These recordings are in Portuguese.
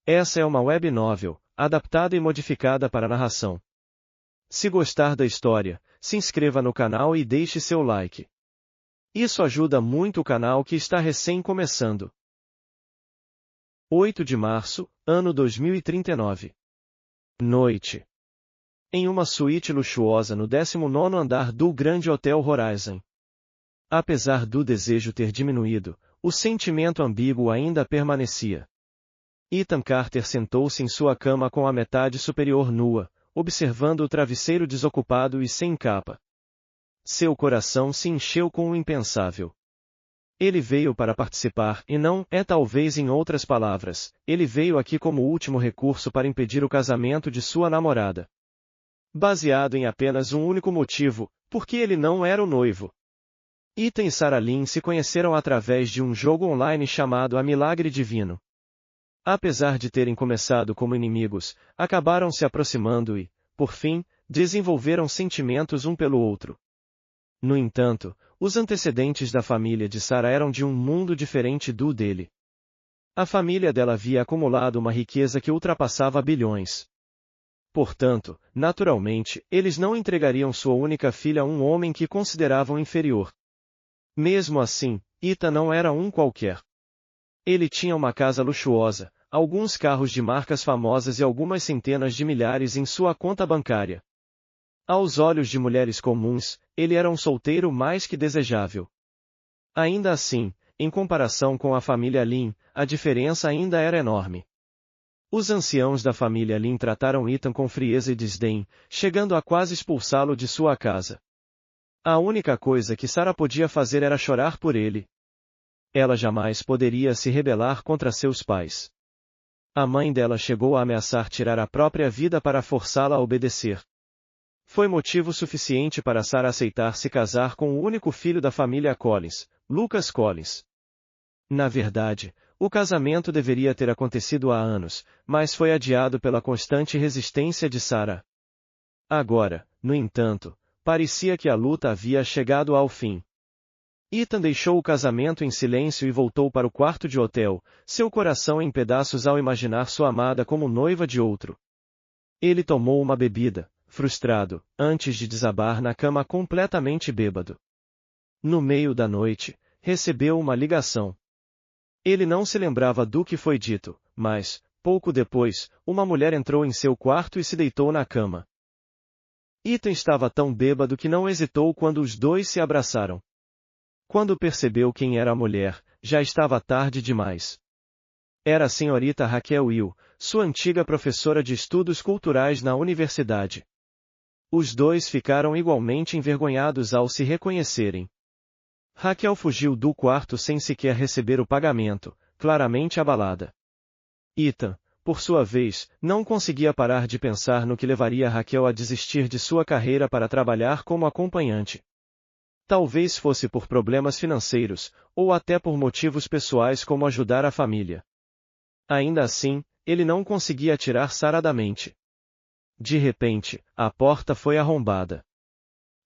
Essa é uma web novel, adaptada e modificada para narração. Se gostar da história, se inscreva no canal e deixe seu like. Isso ajuda muito o canal que está recém começando. 8 de março, ano 2039. Noite. Em uma suíte luxuosa no 19º andar do Grande Hotel Horizon. Apesar do desejo ter diminuído, o sentimento ambíguo ainda permanecia. Ethan Carter sentou-se em sua cama com a metade superior nua, observando o travesseiro desocupado e sem capa. Seu coração se encheu com o impensável. Ele veio para participar e não, talvez em outras palavras, ele veio aqui como último recurso para impedir o casamento de sua namorada. Baseado em apenas um único motivo, porque ele não era o noivo. Ethan e Sarah Lynn se conheceram através de um jogo online chamado A Milagre Divino. Apesar de terem começado como inimigos, acabaram se aproximando e, por fim, desenvolveram sentimentos um pelo outro. No entanto, os antecedentes da família de Sarah eram de um mundo diferente do dele. A família dela havia acumulado uma riqueza que ultrapassava bilhões. Portanto, naturalmente, eles não entregariam sua única filha a um homem que consideravam inferior. Mesmo assim, Ethan não era um qualquer. Ele tinha uma casa luxuosa, alguns carros de marcas famosas e algumas centenas de milhares em sua conta bancária. Aos olhos de mulheres comuns, ele era um solteiro mais que desejável. Ainda assim, em comparação com a família Lynn, a diferença ainda era enorme. Os anciãos da família Lynn trataram Ethan com frieza e desdém, chegando a quase expulsá-lo de sua casa. A única coisa que Sarah podia fazer era chorar por ele. Ela jamais poderia se rebelar contra seus pais. A mãe dela chegou a ameaçar tirar a própria vida para forçá-la a obedecer. Foi motivo suficiente para Sarah aceitar se casar com o único filho da família Collins, Lucas Collins. Na verdade, o casamento deveria ter acontecido há anos, mas foi adiado pela constante resistência de Sarah. Agora, no entanto, parecia que a luta havia chegado ao fim. Ethan deixou o casamento em silêncio e voltou para o quarto de hotel, seu coração em pedaços ao imaginar sua amada como noiva de outro. Ele tomou uma bebida, frustrado, antes de desabar na cama completamente bêbado. No meio da noite, recebeu uma ligação. Ele não se lembrava do que foi dito, mas, pouco depois, uma mulher entrou em seu quarto e se deitou na cama. Ethan estava tão bêbado que não hesitou quando os dois se abraçaram. Quando percebeu quem era a mulher, já estava tarde demais. Era a senhorita Raquel Will, sua antiga professora de estudos culturais na universidade. Os dois ficaram igualmente envergonhados ao se reconhecerem. Raquel fugiu do quarto sem sequer receber o pagamento, claramente abalada. Ethan, por sua vez, não conseguia parar de pensar no que levaria Raquel a desistir de sua carreira para trabalhar como acompanhante. Talvez fosse por problemas financeiros, ou até por motivos pessoais como ajudar a família. Ainda assim, ele não conseguia tirar Sarah da mente. De repente, a porta foi arrombada.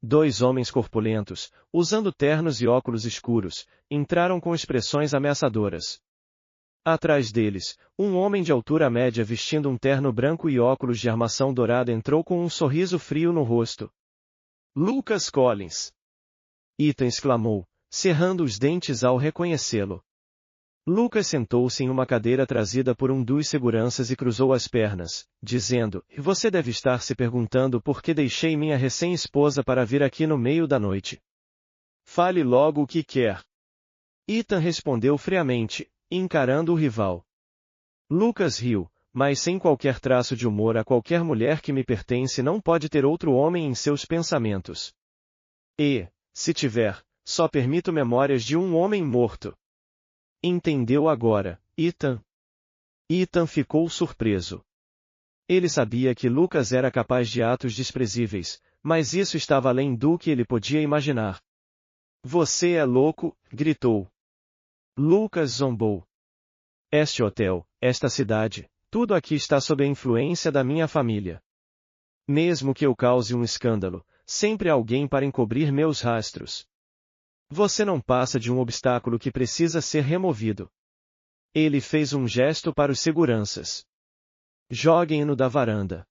2 homens corpulentos, usando ternos e óculos escuros, entraram com expressões ameaçadoras. Atrás deles, um homem de altura média vestindo um terno branco e óculos de armação dourada entrou com um sorriso frio no rosto. Lucas Collins! Ethan exclamou, cerrando os dentes ao reconhecê-lo. Lucas sentou-se em uma cadeira trazida por um dos seguranças e cruzou as pernas, dizendo, você deve estar se perguntando por que deixei minha recém-esposa para vir aqui no meio da noite. Fale logo o que quer. Ethan respondeu friamente, encarando o rival. Lucas riu, mas sem qualquer traço de humor. A qualquer mulher que me pertence não pode ter outro homem em seus pensamentos. E, se tiver, só permito memórias de um homem morto. Entendeu agora, Ethan? Ethan ficou surpreso. Ele sabia que Lucas era capaz de atos desprezíveis, mas isso estava além do que ele podia imaginar. Você é louco, gritou. Lucas zombou. Este hotel, esta cidade, tudo aqui está sob a influência da minha família. Mesmo que eu cause um escândalo, sempre há alguém para encobrir meus rastros. Você não passa de um obstáculo que precisa ser removido. Ele fez um gesto para os seguranças. Joguem-no da varanda.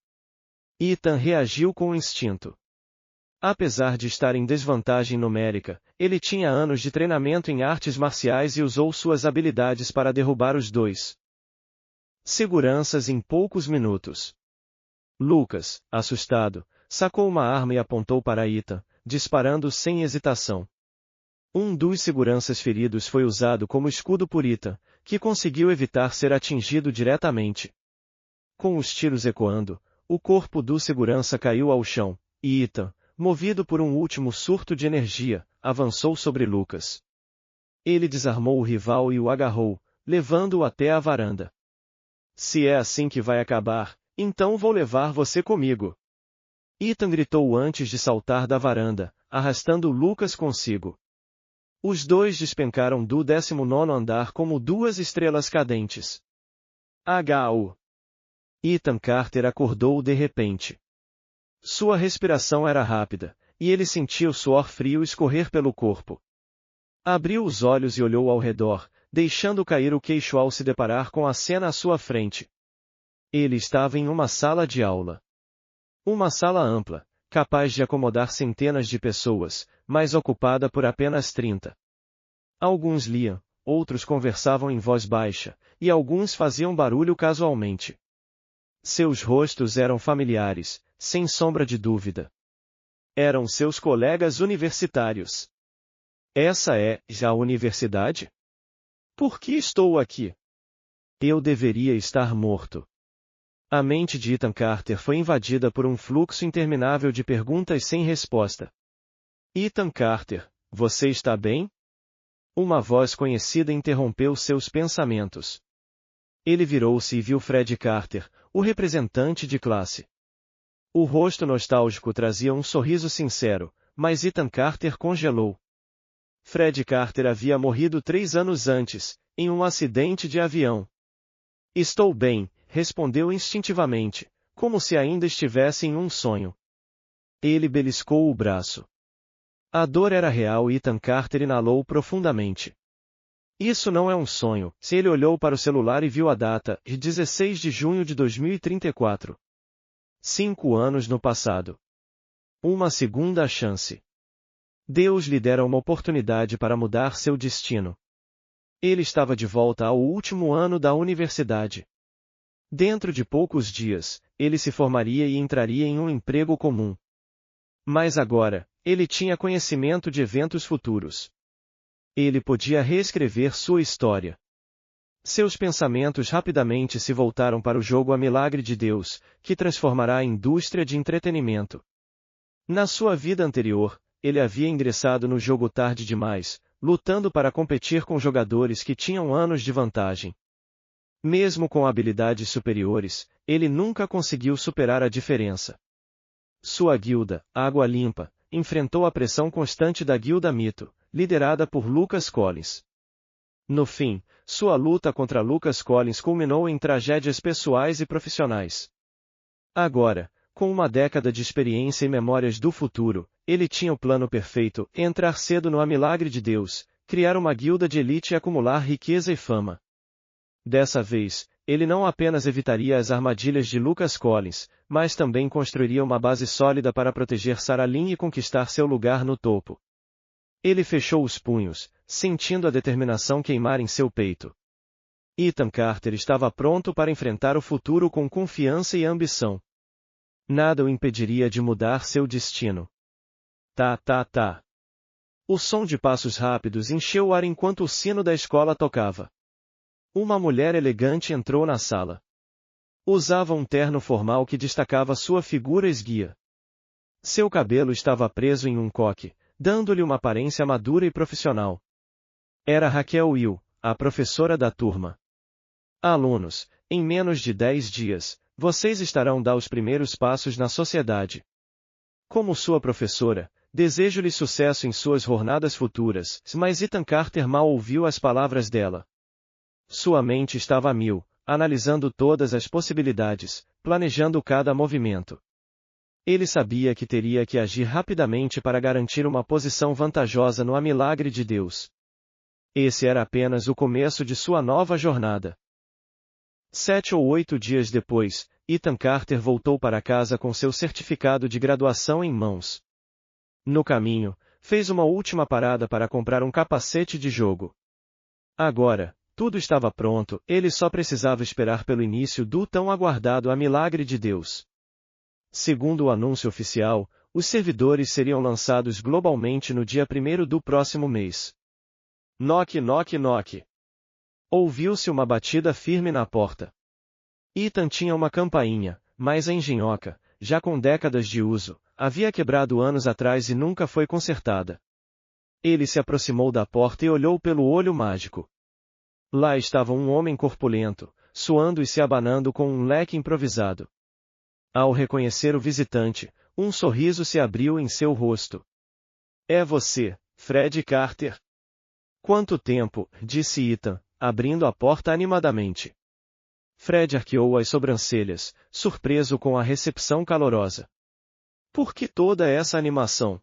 Ethan reagiu com instinto. Apesar de estar em desvantagem numérica, ele tinha anos de treinamento em artes marciais e usou suas habilidades para derrubar os dois seguranças em poucos minutos. Lucas, assustado, sacou uma arma e apontou para Ethan, disparando sem hesitação. Um dos seguranças feridos foi usado como escudo por Ethan, que conseguiu evitar ser atingido diretamente. Com os tiros ecoando, o corpo do segurança caiu ao chão, e Ethan, movido por um último surto de energia, avançou sobre Lucas. Ele desarmou o rival e o agarrou, levando-o até a varanda. Se é assim que vai acabar, então vou levar você comigo. Ethan gritou antes de saltar da varanda, arrastando Lucas consigo. Os dois despencaram do 19º andar como duas estrelas cadentes. H.U. Ethan Carter acordou de repente. Sua respiração era rápida, e ele sentia o suor frio escorrer pelo corpo. Abriu os olhos e olhou ao redor, deixando cair o queixo ao se deparar com a cena à sua frente. Ele estava em uma sala de aula. Uma sala ampla, capaz de acomodar centenas de pessoas, mas ocupada por apenas 30. Alguns liam, outros conversavam em voz baixa, e alguns faziam barulho casualmente. Seus rostos eram familiares, sem sombra de dúvida. Eram seus colegas universitários. Essa é já a universidade? Por que estou aqui? Eu deveria estar morto. A mente de Ethan Carter foi invadida por um fluxo interminável de perguntas sem resposta. Ethan Carter, você está bem? Uma voz conhecida interrompeu seus pensamentos. Ele virou-se e viu Fred Carter, o representante de classe. O rosto nostálgico trazia um sorriso sincero, mas Ethan Carter congelou. Fred Carter havia morrido 3 anos antes, em um acidente de avião. Estou bem, respondeu instintivamente, como se ainda estivesse em um sonho. Ele beliscou o braço. A dor era real e Ethan Carter inalou profundamente. Isso não é um sonho, se ele olhou para o celular e viu a data, de 16 de junho de 2034. 5 anos no passado. Uma segunda chance. Deus lhe dera uma oportunidade para mudar seu destino. Ele estava de volta ao último ano da universidade. Dentro de poucos dias, ele se formaria e entraria em um emprego comum. Mas agora, ele tinha conhecimento de eventos futuros. Ele podia reescrever sua história. Seus pensamentos rapidamente se voltaram para o jogo A Milagre de Deus, que transformará a indústria de entretenimento. Na sua vida anterior, ele havia ingressado no jogo tarde demais, lutando para competir com jogadores que tinham anos de vantagem. Mesmo com habilidades superiores, ele nunca conseguiu superar a diferença. Sua guilda, Água Limpa, enfrentou a pressão constante da Guilda Mito, liderada por Lucas Collins. No fim, sua luta contra Lucas Collins culminou em tragédias pessoais e profissionais. Agora, com uma década de experiência e memórias do futuro, ele tinha o plano perfeito: entrar cedo no A Milagre de Deus, criar uma guilda de elite e acumular riqueza e fama. Dessa vez, ele não apenas evitaria as armadilhas de Lucas Collins, mas também construiria uma base sólida para proteger Sarah Lynn e conquistar seu lugar no topo. Ele fechou os punhos, sentindo a determinação queimar em seu peito. Ethan Carter estava pronto para enfrentar o futuro com confiança e ambição. Nada o impediria de mudar seu destino. Tá, tá, tá. O som de passos rápidos encheu o ar enquanto o sino da escola tocava. Uma mulher elegante entrou na sala. Usava um terno formal que destacava sua figura esguia. Seu cabelo estava preso em um coque, dando-lhe uma aparência madura e profissional. Era Raquel Will, a professora da turma. Alunos, em menos de 10 dias, vocês estarão dando os primeiros passos na sociedade. Como sua professora, desejo-lhe sucesso em suas jornadas futuras, mas Ethan Carter mal ouviu as palavras dela. Sua mente estava a mil, analisando todas as possibilidades, planejando cada movimento. Ele sabia que teria que agir rapidamente para garantir uma posição vantajosa no A Milagre de Deus. Esse era apenas o começo de sua nova jornada. 7 ou 8 dias depois, Ethan Carter voltou para casa com seu certificado de graduação em mãos. No caminho, fez uma última parada para comprar um capacete de jogo. Agora, tudo estava pronto, ele só precisava esperar pelo início do tão aguardado milagre de Deus. Segundo o anúncio oficial, os servidores seriam lançados globalmente no dia 1º do próximo mês. Knock, knock, knock. Ouviu-se uma batida firme na porta. Ethan tinha uma campainha, mas a engenhoca, já com décadas de uso, havia quebrado anos atrás e nunca foi consertada. Ele se aproximou da porta e olhou pelo olho mágico. Lá estava um homem corpulento, suando e se abanando com um leque improvisado. Ao reconhecer o visitante, um sorriso se abriu em seu rosto. É você, Fred Carter? Quanto tempo, disse Ethan, abrindo a porta animadamente. Fred arqueou as sobrancelhas, surpreso com a recepção calorosa. Por que toda essa animação?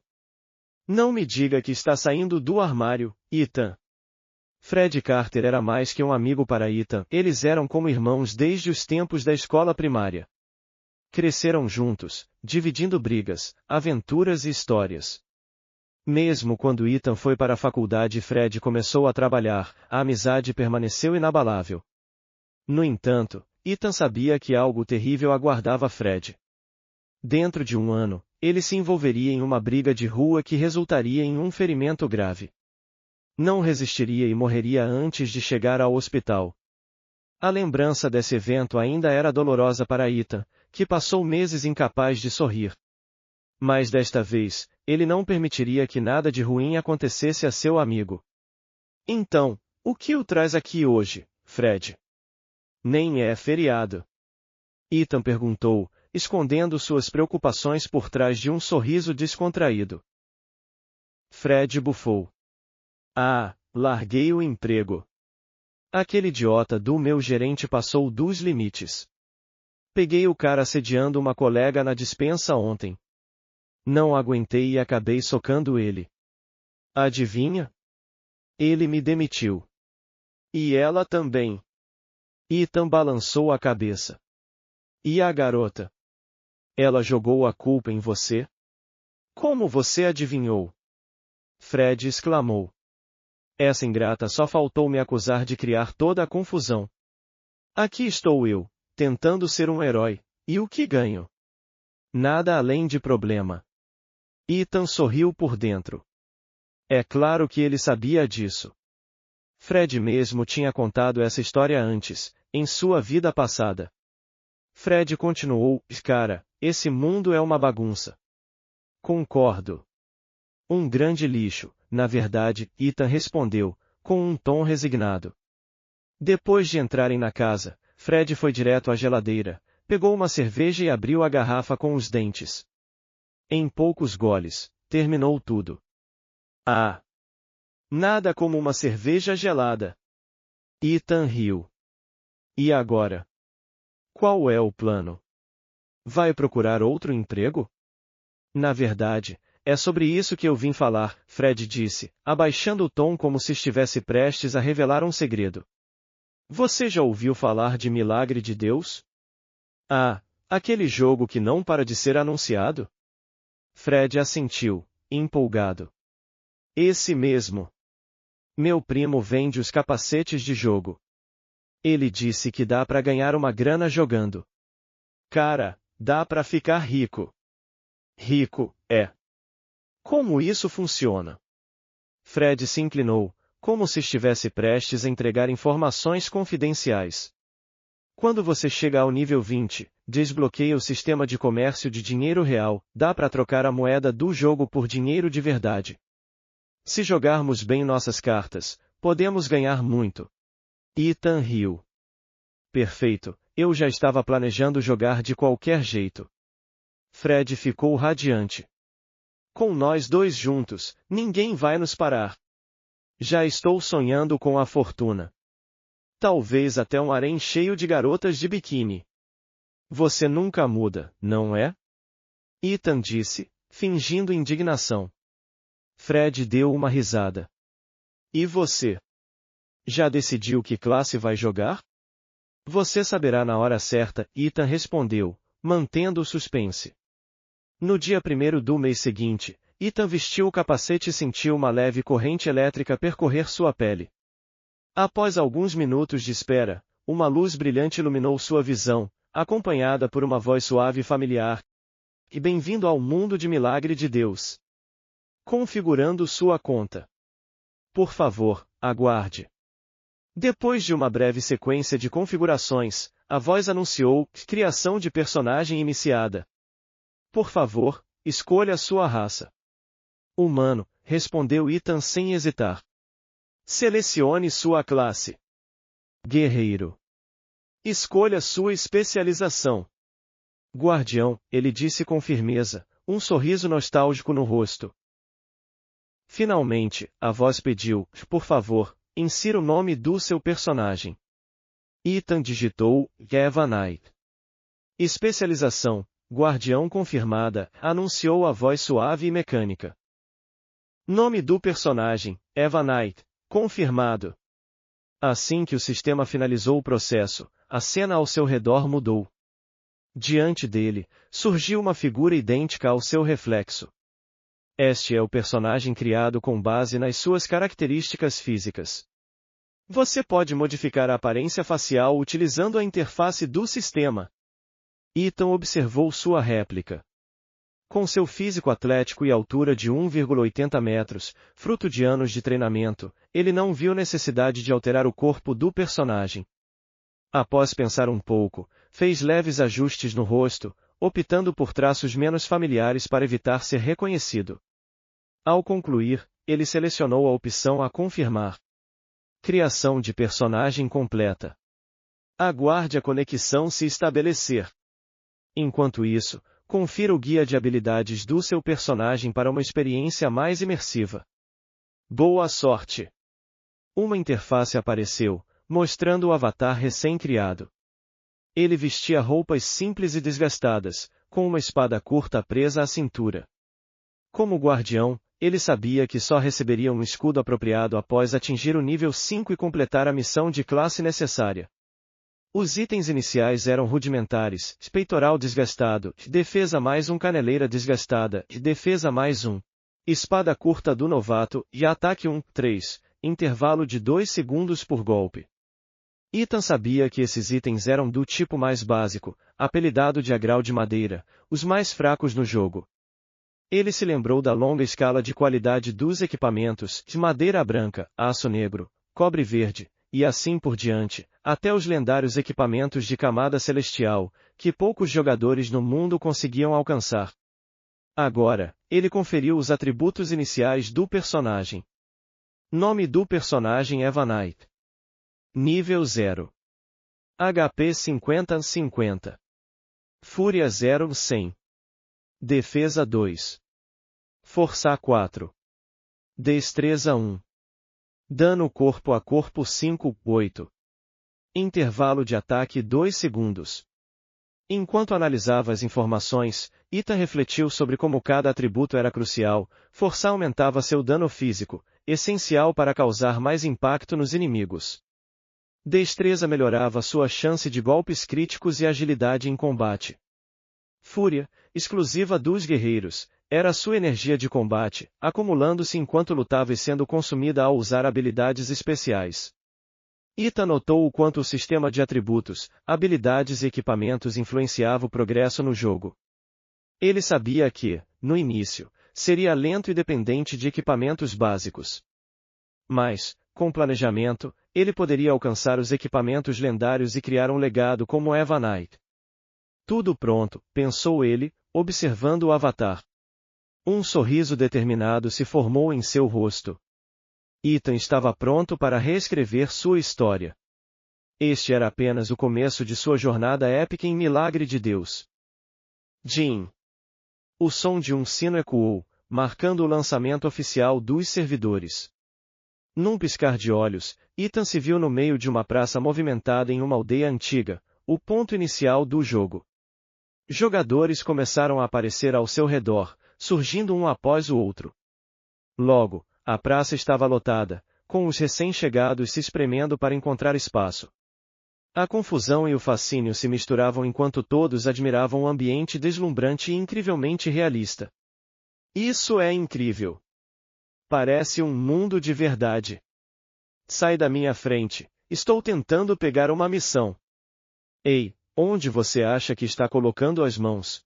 Não me diga que está saindo do armário, Ethan. Fred Carter era mais que um amigo para Ethan, eles eram como irmãos desde os tempos da escola primária. Cresceram juntos, dividindo brigas, aventuras e histórias. Mesmo quando Ethan foi para a faculdade e Fred começou a trabalhar, a amizade permaneceu inabalável. No entanto, Ethan sabia que algo terrível aguardava Fred. Dentro de um ano, ele se envolveria em uma briga de rua que resultaria em um ferimento grave. Não resistiria e morreria antes de chegar ao hospital. A lembrança desse evento ainda era dolorosa para Ethan, que passou meses incapaz de sorrir. Mas desta vez, ele não permitiria que nada de ruim acontecesse a seu amigo. Então, o que o traz aqui hoje, Fred? Nem é feriado. Ethan perguntou, escondendo suas preocupações por trás de um sorriso descontraído. Fred bufou. Ah, larguei o emprego. Aquele idiota do meu gerente passou dos limites. Peguei o cara assediando uma colega na despensa ontem. Não aguentei e acabei socando ele. Adivinha? Ele me demitiu. E ela também. Ethan balançou a cabeça. E a garota? Ela jogou a culpa em você? Como você adivinhou? Fred exclamou. Essa ingrata só faltou me acusar de criar toda a confusão. Aqui estou eu, tentando ser um herói, e o que ganho? Nada além de problema. Ethan sorriu por dentro. É claro que ele sabia disso. Fred mesmo tinha contado essa história antes, em sua vida passada. Fred continuou, cara, esse mundo é uma bagunça. Concordo. Um grande lixo, na verdade, Ethan respondeu, com um tom resignado. Depois de entrarem na casa, Fred foi direto à geladeira, pegou uma cerveja e abriu a garrafa com os dentes. Em poucos goles, terminou tudo. Ah! Nada como uma cerveja gelada. Ethan riu. E agora? Qual é o plano? Vai procurar outro emprego? Na verdade, é sobre isso que eu vim falar, Fred disse, abaixando o tom como se estivesse prestes a revelar um segredo. Você já ouviu falar de Milagre de Deus? Ah, aquele jogo que não para de ser anunciado? Fred assentiu, empolgado. Esse mesmo. Meu primo vende os capacetes de jogo. Ele disse que dá para ganhar uma grana jogando. Cara, dá para ficar rico. Rico, é. Como isso funciona? Fred se inclinou, como se estivesse prestes a entregar informações confidenciais. Quando você chega ao nível 20, desbloqueia o sistema de comércio de dinheiro real, dá para trocar a moeda do jogo por dinheiro de verdade. Se jogarmos bem nossas cartas, podemos ganhar muito. Ethan riu. Perfeito, eu já estava planejando jogar de qualquer jeito. Fred ficou radiante. Com nós dois juntos, ninguém vai nos parar. Já estou sonhando com a fortuna. Talvez até um harém cheio de garotas de biquíni. Você nunca muda, não é? Ethan disse, fingindo indignação. Fred deu uma risada. E você? Já decidiu que classe vai jogar? Você saberá na hora certa, Ethan respondeu, mantendo o suspense. No dia 1º do mês seguinte, Ethan vestiu o capacete e sentiu uma leve corrente elétrica percorrer sua pele. Após alguns minutos de espera, uma luz brilhante iluminou sua visão, acompanhada por uma voz suave e familiar. E bem-vindo ao mundo de milagre de Deus. Configurando sua conta. Por favor, aguarde. Depois de uma breve sequência de configurações, a voz anunciou: criação de personagem iniciada. Por favor, escolha sua raça. Humano, respondeu Ethan sem hesitar. Selecione sua classe. Guerreiro. Escolha sua especialização. Guardião, ele disse com firmeza, um sorriso nostálgico no rosto. Finalmente, a voz pediu: por favor, insira o nome do seu personagem. Ethan digitou: Evanite. Especialização: Guardião confirmada, anunciou a voz suave e mecânica. Nome do personagem: Evanite. Confirmado. Assim que o sistema finalizou o processo, a cena ao seu redor mudou. Diante dele, surgiu uma figura idêntica ao seu reflexo. Este é o personagem criado com base nas suas características físicas. Você pode modificar a aparência facial utilizando a interface do sistema. Ethan observou sua réplica. Com seu físico atlético e altura de 1,80 metros, fruto de anos de treinamento, ele não viu necessidade de alterar o corpo do personagem. Após pensar um pouco, fez leves ajustes no rosto, optando por traços menos familiares para evitar ser reconhecido. Ao concluir, ele selecionou a opção a confirmar. Criação de personagem completa. Aguarde a conexão se estabelecer. Enquanto isso, confira o guia de habilidades do seu personagem para uma experiência mais imersiva. Boa sorte! Uma interface apareceu, mostrando o avatar recém-criado. Ele vestia roupas simples e desgastadas, com uma espada curta presa à cintura. Como guardião, ele sabia que só receberia um escudo apropriado após atingir o nível 5 e completar a missão de classe necessária. Os itens iniciais eram rudimentares: peitoral desgastado, defesa mais 1, caneleira desgastada, defesa mais 1. Espada curta do novato, e ataque 1/3, intervalo de 2 segundos por golpe. Ethan sabia que esses itens eram do tipo mais básico, apelidado de agrau de madeira, os mais fracos no jogo. Ele se lembrou da longa escala de qualidade dos equipamentos, de madeira branca, aço negro, cobre verde, e assim por diante, até os lendários equipamentos de camada celestial, que poucos jogadores no mundo conseguiam alcançar. Agora, ele conferiu os atributos iniciais do personagem. Nome do personagem: Evanite. Nível 0. HP 50/50. Fúria 0/100. Defesa 2. Força 4. Destreza 1. Dano corpo a corpo 5/8. Intervalo de ataque 2 segundos. Enquanto analisava as informações, Ethan refletiu sobre como cada atributo era crucial. Força aumentava seu dano físico, essencial para causar mais impacto nos inimigos. Destreza melhorava sua chance de golpes críticos e agilidade em combate. Fúria, exclusiva dos guerreiros, era sua energia de combate, acumulando-se enquanto lutava e sendo consumida ao usar habilidades especiais. Ethan notou o quanto o sistema de atributos, habilidades e equipamentos influenciava o progresso no jogo. Ele sabia que, no início, seria lento e dependente de equipamentos básicos. Mas, com planejamento, ele poderia alcançar os equipamentos lendários e criar um legado como Evanite. Tudo pronto, pensou ele, observando o avatar. Um sorriso determinado se formou em seu rosto. Ethan estava pronto para reescrever sua história. Este era apenas o começo de sua jornada épica em Milagre de Deus. Jim. O som de um sino ecoou, marcando o lançamento oficial dos servidores. Num piscar de olhos, Ethan se viu no meio de uma praça movimentada em uma aldeia antiga, o ponto inicial do jogo. Jogadores começaram a aparecer ao seu redor, surgindo um após o outro. Logo, a praça estava lotada, com os recém-chegados se espremendo para encontrar espaço. A confusão e o fascínio se misturavam enquanto todos admiravam o ambiente deslumbrante e incrivelmente realista. Isso é incrível! Parece um mundo de verdade. Sai da minha frente, estou tentando pegar uma missão. Ei, onde você acha que está colocando as mãos?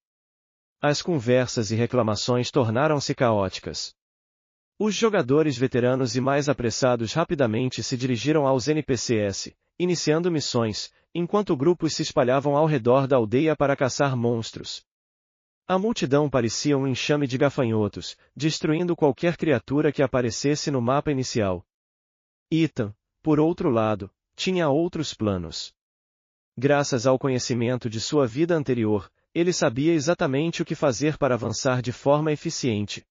As conversas e reclamações tornaram-se caóticas. Os jogadores veteranos e mais apressados rapidamente se dirigiram aos NPCs, iniciando missões, enquanto grupos se espalhavam ao redor da aldeia para caçar monstros. A multidão parecia um enxame de gafanhotos, destruindo qualquer criatura que aparecesse no mapa inicial. Ethan, por outro lado, tinha outros planos. Graças ao conhecimento de sua vida anterior, ele sabia exatamente o que fazer para avançar de forma eficiente.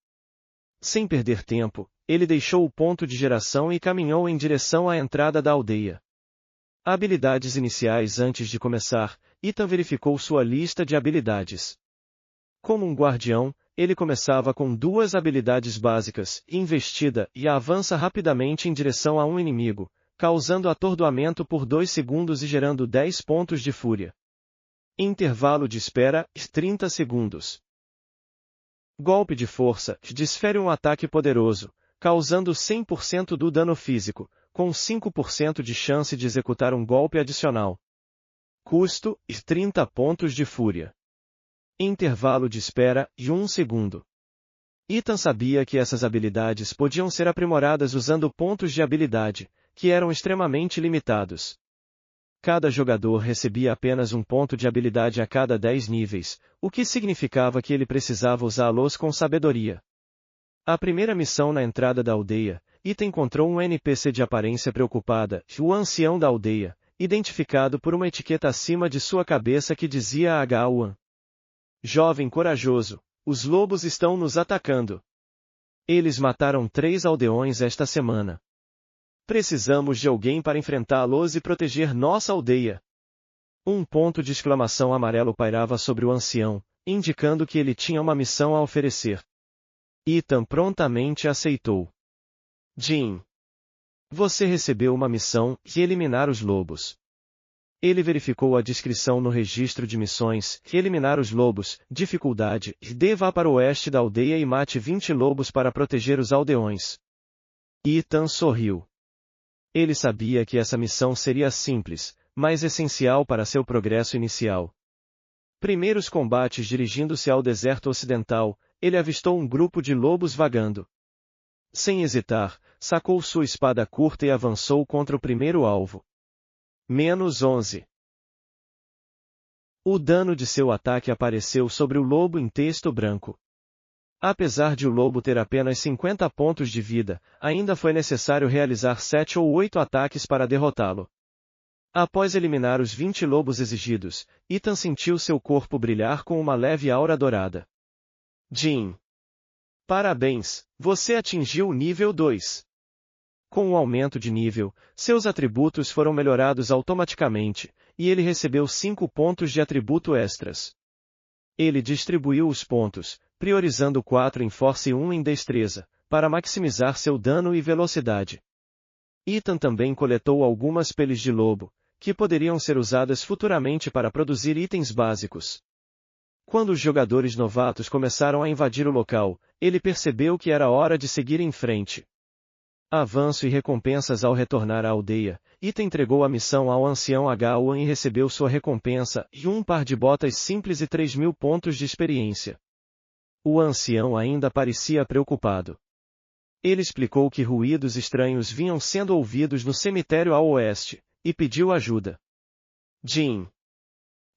Sem perder tempo, ele deixou o ponto de geração e caminhou em direção à entrada da aldeia. Habilidades iniciais. Antes de começar, Ethan verificou sua lista de habilidades. Como um guardião, ele começava com 2 habilidades básicas, investida, e avança rapidamente em direção a um inimigo, causando atordoamento por 2 segundos e gerando 10 pontos de fúria. Intervalo de espera, 30 segundos. Golpe de força, desfere um ataque poderoso, causando 100% do dano físico, com 5% de chance de executar um golpe adicional. Custo, 30 pontos de fúria. Intervalo de espera, 1 segundo. Ethan sabia que essas habilidades podiam ser aprimoradas usando pontos de habilidade, que eram extremamente limitados. Cada jogador recebia apenas um ponto de habilidade a cada 10 níveis, o que significava que ele precisava usá-los com sabedoria. A primeira missão na entrada da aldeia, Ethan encontrou um NPC de aparência preocupada, o ancião da aldeia, identificado por uma etiqueta acima de sua cabeça que dizia H1. Jovem corajoso, os lobos estão nos atacando. Eles mataram 3 aldeões esta semana. Precisamos de alguém para enfrentá-los e proteger nossa aldeia. Um ponto de exclamação amarelo pairava sobre o ancião, indicando que ele tinha uma missão a oferecer. Ethan prontamente aceitou. Jim. Você recebeu uma missão, e eliminar os lobos. Ele verificou a descrição no registro de missões, eliminar os lobos, dificuldade, vá para o oeste da aldeia e mate 20 lobos para proteger os aldeões. Ethan sorriu. Ele sabia que essa missão seria simples, mas essencial para seu progresso inicial. Primeiros combates. Dirigindo-se ao deserto ocidental, ele avistou um grupo de lobos vagando. Sem hesitar, sacou sua espada curta e avançou contra o primeiro alvo. -11. O dano de seu ataque apareceu sobre o lobo em texto branco. Apesar de o lobo ter apenas 50 pontos de vida, ainda foi necessário realizar 7 ou 8 ataques para derrotá-lo. Após eliminar os 20 lobos exigidos, Ethan sentiu seu corpo brilhar com uma leve aura dourada. Jim. Parabéns, você atingiu o nível 2. Com o aumento de nível, seus atributos foram melhorados automaticamente, e ele recebeu 5 pontos de atributo extras. Ele distribuiu os pontos, priorizando 4 em força e 1 em destreza, para maximizar seu dano e velocidade. Ethan também coletou algumas peles de lobo, que poderiam ser usadas futuramente para produzir itens básicos. Quando os jogadores novatos começaram a invadir o local, ele percebeu que era hora de seguir em frente. Avanço e recompensas. Ao retornar à aldeia, Ethan entregou a missão ao ancião H1 e recebeu sua recompensa, e um par de botas simples e 3.000 pontos de experiência. O ancião ainda parecia preocupado. Ele explicou que ruídos estranhos vinham sendo ouvidos no cemitério ao oeste, e pediu ajuda. Jim.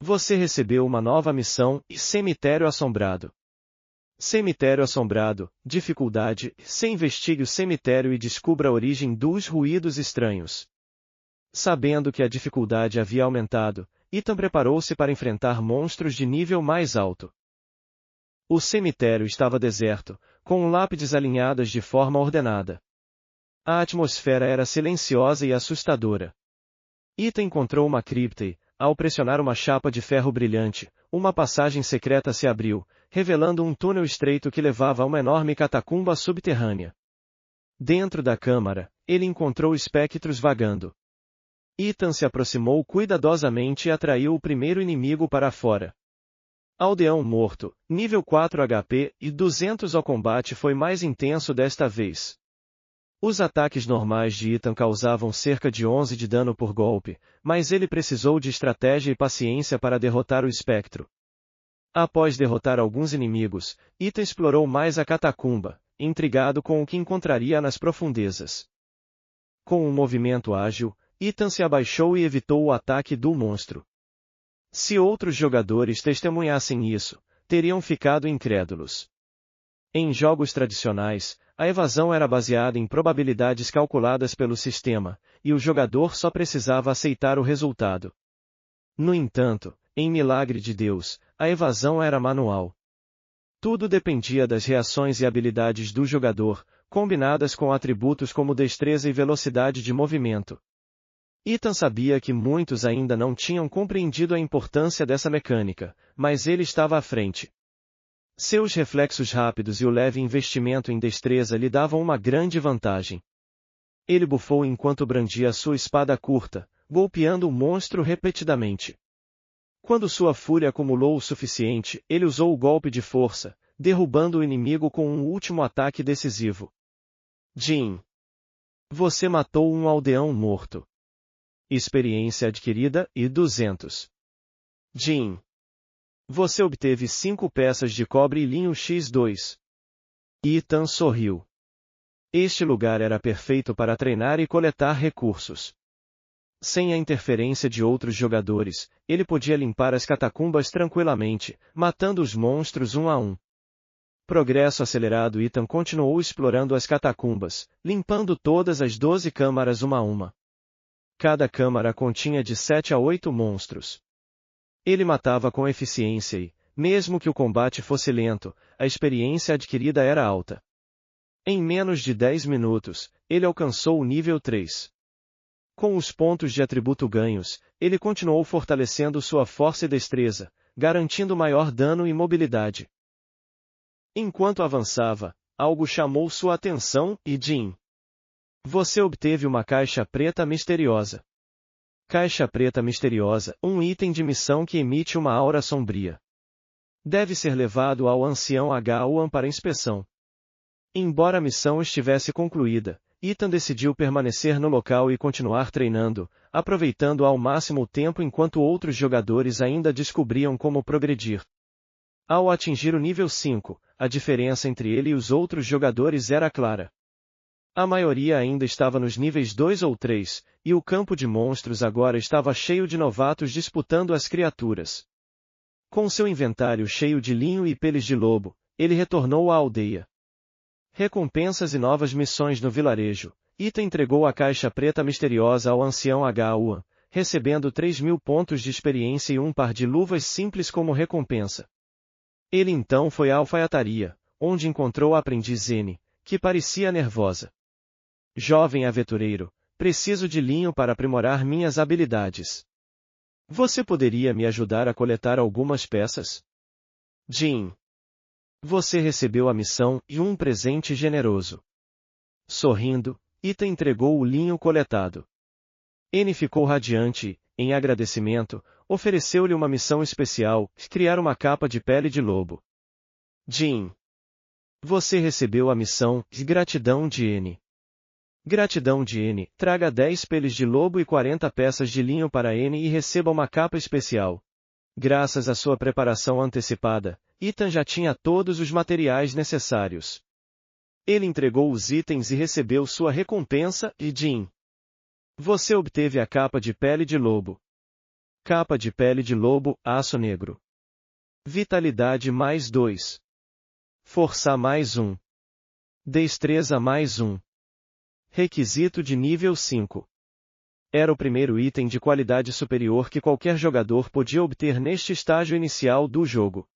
Você recebeu uma nova missão, Cemitério Assombrado. Cemitério Assombrado, dificuldade, se investigue o cemitério e descubra a origem dos ruídos estranhos. Sabendo que a dificuldade havia aumentado, Ethan preparou-se para enfrentar monstros de nível mais alto. O cemitério estava deserto, com lápides alinhadas de forma ordenada. A atmosfera era silenciosa e assustadora. Ethan encontrou uma cripta e, ao pressionar uma chapa de ferro brilhante, uma passagem secreta se abriu, revelando um túnel estreito que levava a uma enorme catacumba subterrânea. Dentro da câmara, ele encontrou espectros vagando. Ethan se aproximou cuidadosamente e atraiu o primeiro inimigo para fora. Aldeão morto, nível 4 HP e 200 ao combate foi mais intenso desta vez. Os ataques normais de Ethan causavam cerca de 11 de dano por golpe, mas ele precisou de estratégia e paciência para derrotar o espectro. Após derrotar alguns inimigos, Ethan explorou mais a catacumba, intrigado com o que encontraria nas profundezas. Com um movimento ágil, Ethan se abaixou e evitou o ataque do monstro. Se outros jogadores testemunhassem isso, teriam ficado incrédulos. Em jogos tradicionais, a evasão era baseada em probabilidades calculadas pelo sistema, e o jogador só precisava aceitar o resultado. No entanto, em Milagre de Deus, a evasão era manual. Tudo dependia das reações e habilidades do jogador, combinadas com atributos como destreza e velocidade de movimento. Ethan sabia que muitos ainda não tinham compreendido a importância dessa mecânica, mas ele estava à frente. Seus reflexos rápidos e o leve investimento em destreza lhe davam uma grande vantagem. Ele bufou enquanto brandia sua espada curta, golpeando o monstro repetidamente. Quando sua fúria acumulou o suficiente, ele usou o golpe de força, derrubando o inimigo com um último ataque decisivo. Jin. Você matou um aldeão morto. Experiência adquirida, e 200. Jin. Você obteve 5 peças de cobre e linho X2. Ethan sorriu. Este lugar era perfeito para treinar e coletar recursos. Sem a interferência de outros jogadores, ele podia limpar as catacumbas tranquilamente, matando os monstros um a um. Progresso acelerado. Ethan continuou explorando as catacumbas, limpando todas as 12 câmaras uma a uma. Cada câmara continha de 7 a 8 monstros. Ele matava com eficiência e, mesmo que o combate fosse lento, a experiência adquirida era alta. Em menos de 10 minutos, ele alcançou o nível 3. Com os pontos de atributo ganhos, ele continuou fortalecendo sua força e destreza, garantindo maior dano e mobilidade. Enquanto avançava, algo chamou sua atenção, e Jin. Você obteve uma caixa preta misteriosa. Caixa preta misteriosa, um item de missão que emite uma aura sombria. Deve ser levado ao ancião H-Uan para inspeção. Embora a missão estivesse concluída, Ethan decidiu permanecer no local e continuar treinando, aproveitando ao máximo o tempo enquanto outros jogadores ainda descobriam como progredir. Ao atingir o nível 5, a diferença entre ele e os outros jogadores era clara. A maioria ainda estava nos níveis 2 ou 3, e o campo de monstros agora estava cheio de novatos disputando as criaturas. Com seu inventário cheio de linho e peles de lobo, ele retornou à aldeia. Recompensas e novas missões no vilarejo. Ethan entregou a caixa preta misteriosa ao ancião H-Uan, recebendo 3.000 pontos de experiência e um par de luvas simples como recompensa. Ele então foi à alfaiataria, onde encontrou a aprendiz N, que parecia nervosa. Jovem aventureiro, preciso de linho para aprimorar minhas habilidades. Você poderia me ajudar a coletar algumas peças? Jin. Você recebeu a missão e um presente generoso. Sorrindo, Ethan entregou o linho coletado. N ficou radiante e, em agradecimento, ofereceu-lhe uma missão especial, criar uma capa de pele de lobo. Jin. Você recebeu a missão, Gratidão de N. Gratidão de N, traga 10 peles de lobo e 40 peças de linho para N e receba uma capa especial. Graças à sua preparação antecipada, Ethan já tinha todos os materiais necessários. Ele entregou os itens e recebeu sua recompensa, e Jin. Você obteve a capa de pele de lobo. Capa de pele de lobo, aço negro. Vitalidade mais 2. Força mais 1. Destreza mais 1. Requisito de nível 5. Era o primeiro item de qualidade superior que qualquer jogador podia obter neste estágio inicial do jogo.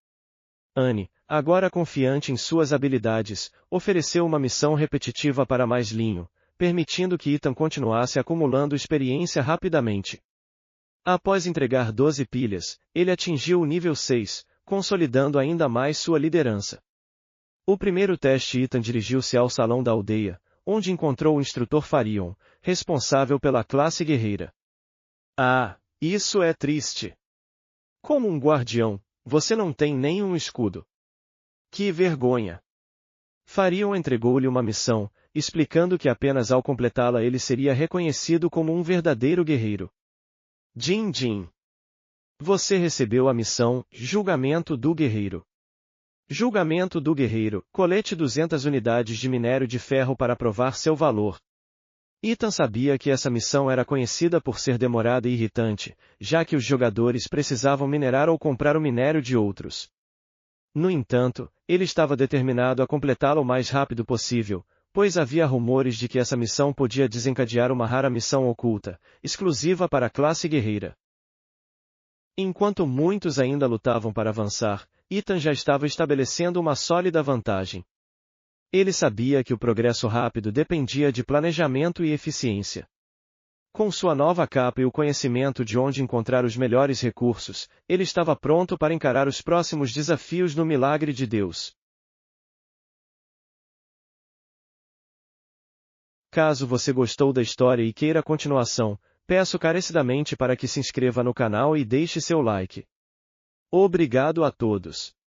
Anne, agora confiante em suas habilidades, ofereceu uma missão repetitiva para mais linho, permitindo que Ethan continuasse acumulando experiência rapidamente. Após entregar 12 pilhas, ele atingiu o nível 6, consolidando ainda mais sua liderança. O primeiro teste. Ethan dirigiu-se ao salão da aldeia, onde encontrou o instrutor Farion, responsável pela classe guerreira. Ah, isso é triste. Como um guardião, você não tem nenhum escudo. Que vergonha! Farion entregou-lhe uma missão, explicando que apenas ao completá-la ele seria reconhecido como um verdadeiro guerreiro. Jin Jin. Você recebeu a missão, Julgamento do Guerreiro. Julgamento do Guerreiro, colete 200 unidades de minério de ferro para provar seu valor. Ethan sabia que essa missão era conhecida por ser demorada e irritante, já que os jogadores precisavam minerar ou comprar o minério de outros. No entanto, ele estava determinado a completá-la o mais rápido possível, pois havia rumores de que essa missão podia desencadear uma rara missão oculta, exclusiva para a classe guerreira. Enquanto muitos ainda lutavam para avançar, Ethan já estava estabelecendo uma sólida vantagem. Ele sabia que o progresso rápido dependia de planejamento e eficiência. Com sua nova capa e o conhecimento de onde encontrar os melhores recursos, ele estava pronto para encarar os próximos desafios no milagre de Deus. Caso você gostou da história e queira a continuação, peço carecidamente para que se inscreva no canal e deixe seu like. Obrigado a todos.